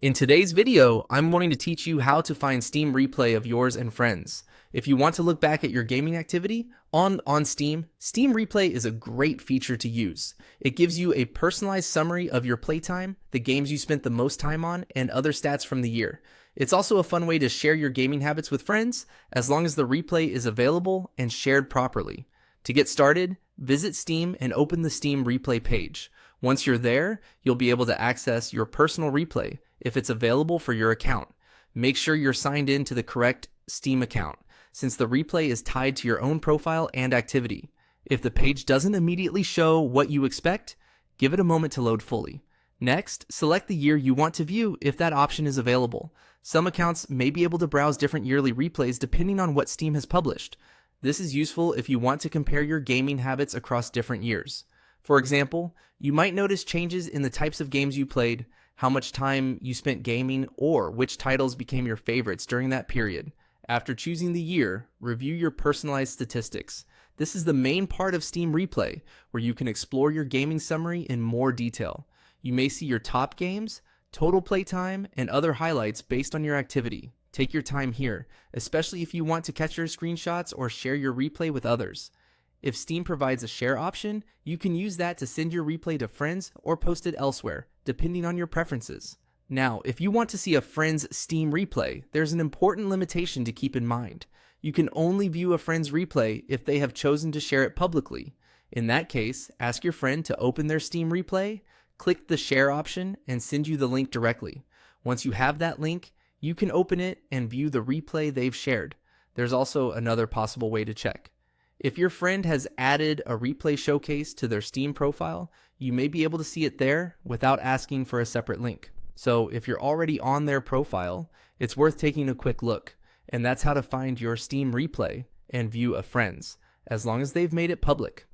In today's video, I'm wanting to teach you how to find Steam replay of yours and friends. If you want to look back at your gaming activity on Steam, Steam Replay is a great feature to use. It gives you a personalized summary of your playtime, the games you spent the most time on, and other stats from the year. It's also a fun way to share your gaming habits with friends, as long as the replay is available and shared properly. To get started, visit Steam and open the Steam Replay page. Once you're there, you'll be able to access your personal replay if it's available for your account. Make sure you're signed in to the correct Steam account, since the replay is tied to your own profile and activity. If the page doesn't immediately show what you expect, give it a moment to load fully. Next, select the year you want to view if that option is available. Some accounts may be able to browse different yearly replays depending on what Steam has published. This is useful if you want to compare your gaming habits across different years. For example, you might notice changes in the types of games you played, how much time you spent gaming, or which titles became your favorites during that period. After choosing the year, review your personalized statistics. This is the main part of Steam Replay, where you can explore your gaming summary in more detail. You may see your top games, total playtime, and other highlights based on your activity. Take your time here, especially if you want to catch your screenshots or share your replay with others. If Steam provides a share option, you can use that to send your replay to friends or post it elsewhere, depending on your preferences. Now, if you want to see a friend's Steam replay, there's an important limitation to keep in mind. You can only view a friend's replay if they have chosen to share it publicly. In that case, ask your friend to open their Steam replay, click the share option, and send you the link directly. Once you have that link, you can open it and view the replay they've shared. There's also another possible way to check. If your friend has added a replay showcase to their Steam profile, you may be able to see it there without asking for a separate link. So if you're already on their profile, it's worth taking a quick look. And that's how to find your Steam replay and view a friend's, as long as they've made it public.